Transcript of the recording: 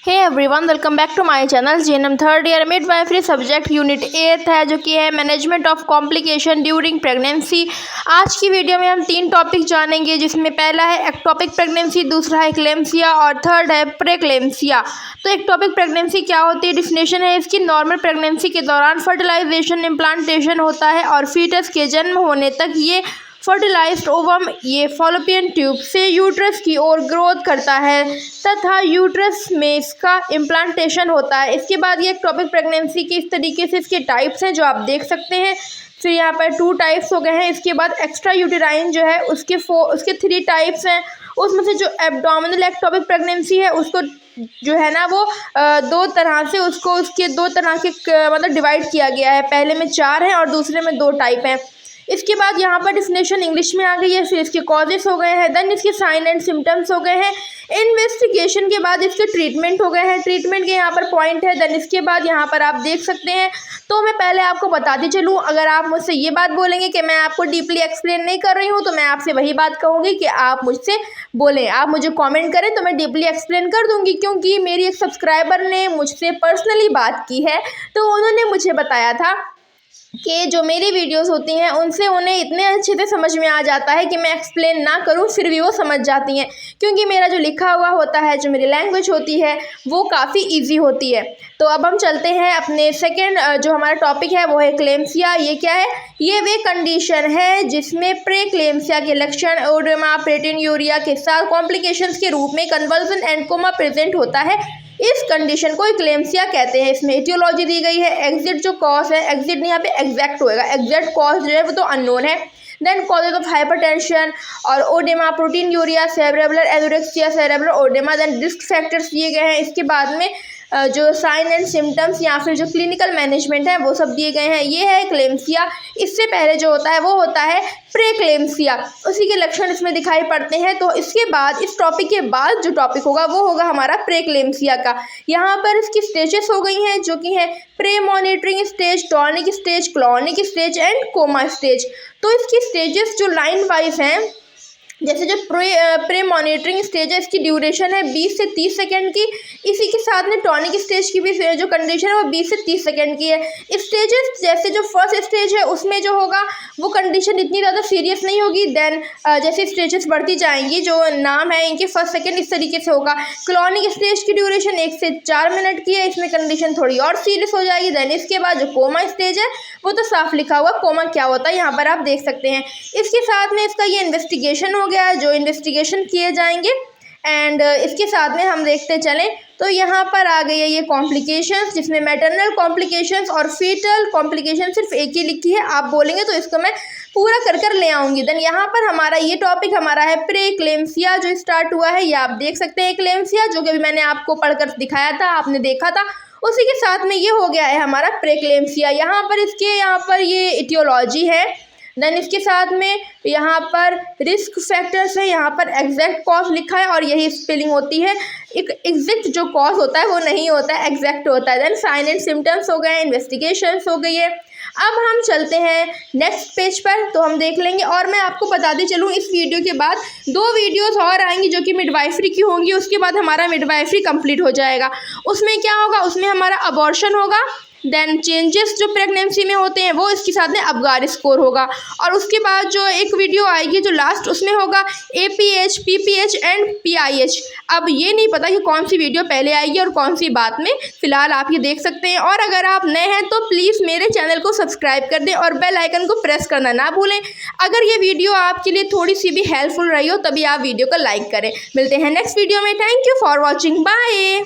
Hey everyone, welcome back to my channel. GNM third year midwifery subject unit 8 है, जो कि है management of complication during pregnancy. आज की वीडियो में हम 3 टॉपिक जानेंगे, जिसमें पहला है एक्टोपिक प्रेगनेंसी, दूसरा है क्लेम्सिया और थर्ड है प्रेक्लेम्सिया। तो एक्टोपिक प्रेगनेंसी क्या होती है, डिफिनेशन है इसकी। नॉर्मल प्रेगनेंसी के दौरान फर्टिलाइजेशन इम्प्लांटेशन होता है और फीटस के जन्म होने तक ये फर्टिलाइज्ड ओवम ये फॉलोपियन ट्यूब से यूट्रस की ओर ग्रोथ करता है तथा यूट्रस में इसका इम्प्लांटेशन होता है। इसके बाद ये एक्टोपिक प्रेगनेंसी के इस तरीके से इसके टाइप्स हैं, जो आप देख सकते हैं। फिर यहाँ पर 2 टाइप्स हो गए हैं। इसके बाद एक्स्ट्रा यूटेराइन जो है उसके 3 टाइप्स हैं। उसमें से जो एब्डोमिनल एक्टोपिक प्रेगनेंसी है उसको जो है ना वो 2 तरह से उसके 2 तरह के मतलब डिवाइड किया गया है। पहले में 4 हैं और दूसरे में 2 टाइप हैं। इसके बाद यहाँ पर डिफिनेशन इंग्लिश में आ गई है। फिर इसके कॉजेस हो गए हैं, देन इसके साइन एंड सिम्टम्स हो गए हैं, इन्वेस्टिगेशन के बाद इसके ट्रीटमेंट हो गए हैं, ट्रीटमेंट के यहाँ पर पॉइंट है। देन इसके बाद यहाँ पर आप देख सकते हैं। तो मैं पहले आपको बताती चलूँ, अगर आप मुझसे ये बात बोलेंगे कि मैं आपको डीपली एक्सप्लेन नहीं कर रही हूँ, तो मैं आपसे वही बात कहूँगी कि आप मुझसे बोलें, आप मुझे कॉमेंट करें तो मैं डीपली एक्सप्लेन कर दूँगी। क्योंकि मेरी एक सब्सक्राइबर ने मुझसे पर्सनली बात की है, तो उन्होंने मुझे बताया था कि जो मेरी वीडियोस होती हैं उनसे उन्हें इतने अच्छे से समझ में आ जाता है कि मैं एक्सप्लेन ना करूं फिर भी वो समझ जाती हैं। क्योंकि मेरा जो लिखा हुआ होता है, जो मेरी लैंग्वेज होती है, वो काफ़ी इजी होती है। तो अब हम चलते हैं अपने सेकंड जो हमारा टॉपिक है वो है क्लेम्सिया। ये क्या है? ये वे कंडीशन है जिसमें प्रेक्लेम्सिया के लक्षण ओडेमा, प्रोटीनयूरिया के साथ कॉम्प्लिकेशंस के रूप में कन्वर्जन एंड कोमा प्रेजेंट होता है। इस कंडीशन को क्लेम्सिया कहते हैं। इसमें एटियोलॉजी दी गई है। एग्जिट जो कॉज है, एग्जिट यहाँ पे एग्जैक्ट होएगा, एग्जैक्ट कॉज जो है वो तो अननोन है। देन कॉजेज ऑफ हाइपरटेंशन और oedema, proteinuria, cerebral anorexia, cerebral oedema, then risk factors दिए गए हैं। इसके बाद में जो साइन एंड सिम्टम्स या फिर जो क्लिनिकल मैनेजमेंट है वो सब दिए गए हैं। ये है क्लेम्सिया। इससे पहले जो होता है वो होता है प्रेक्लेम्सिया, उसी के लक्षण इसमें दिखाई पड़ते हैं। तो इसके बाद, इस टॉपिक के बाद जो टॉपिक होगा वो होगा हमारा प्रेक्लेम्सिया का। यहाँ पर इसकी स्टेजेस हो गई हैं, जो कि है pre monitoring stage, tonic stage, clonic stage and coma stage. तो इसकी स्टेजेस जो लाइन वाइज हैं, जैसे जो प्रे मॉनिटरिंग स्टेज है, इसकी ड्यूरेशन है 20 से 30 सेकंड की। इसी के साथ में टॉनिक स्टेज की भी जो कंडीशन है वो 20 से 30 सेकंड की है। स्टेजेस जैसे जो फर्स्ट स्टेज है उसमें जो होगा वो कंडीशन इतनी ज़्यादा सीरियस नहीं होगी। देन जैसे स्टेजेस बढ़ती जाएंगी, जो नाम है इनके फर्स्ट सेकंड इस तरीके से होगा। क्लॉनिक स्टेज की ड्यूरेशन 1 से 4 मिनट की है, इसमें कंडीशन थोड़ी और सीरियस हो जाएगी। देन इसके बाद जो कोमा स्टेज है वो तो साफ लिखा हुआ कोमा क्या होता है यहाँ पर आप देख सकते हैं। इसके साथ में इसका ये इन्वेस्टिगेशन हो गया है, जो इन्वेस्टिगेशन किए जाएंगे। एंड इसके साथ में हम देखते चलें तो यहाँ पर आ गई है ये कॉम्प्लिकेशंस, जिसमें मैटरनल कॉम्प्लिकेशंस और फीटल कॉम्प्लिकेशन सिर्फ एक ही लिखी है। आप बोलेंगे तो इसको मैं पूरा कर ले आऊँगी। देन यहाँ पर हमारा ये टॉपिक हमारा है प्रेक्लेम्सिया, जो स्टार्ट हुआ है। ये आप देख सकते हैं क्लेम्सिया, जो कि अभी मैंने आपको पढ़कर दिखाया था, आपने देखा था। उसी के साथ में ये हो गया है हमारा प्रेक्लेम्सिया। यहाँ पर ये इटियोलॉजी है। देन इसके साथ में यहाँ पर रिस्क फैक्टर्स है, यहाँ पर एग्जैक्ट कॉज लिखा है और यही स्पेलिंग होती है। एक एग्जैक्ट जो कॉज होता है वो नहीं होता है, एग्जैक्ट होता है। देन साइन एंड सिम्टम्स हो गए, इन्वेस्टिगेशंस हो गई है। अब हम चलते हैं नेक्स्ट पेज पर, तो हम देख लेंगे। और मैं आपको बताते चलूँ, इस वीडियो के बाद 2 वीडियोस और आएंगी जो कि मिडवाइफरी की होंगी। उसके बाद हमारा मिडवाइफरी कंप्लीट हो जाएगा। उसमें क्या होगा, उसमें हमारा अबॉर्शन होगा। देन चेंजेस जो प्रेगनेंसी में होते हैं वो इसके साथ में अबगार स्कोर होगा। और उसके बाद जो एक वीडियो आएगी जो लास्ट, उसमें होगा APH, PPH एंड PIH। अब ये नहीं पता कि कौन सी वीडियो पहले आएगी और कौन सी बाद में, फिलहाल आप ये देख सकते हैं। और अगर आप नए हैं तो प्लीज़ मेरे चैनल को सब्सक्राइब कर दें और बेल आइकन को प्रेस करना ना भूलें। अगर ये वीडियो आपके लिए थोड़ी सी भी हेल्पफुल रही हो तभी आप वीडियो को लाइक करें। मिलते हैं नेक्स्ट वीडियो में। Thank you for watching, bye.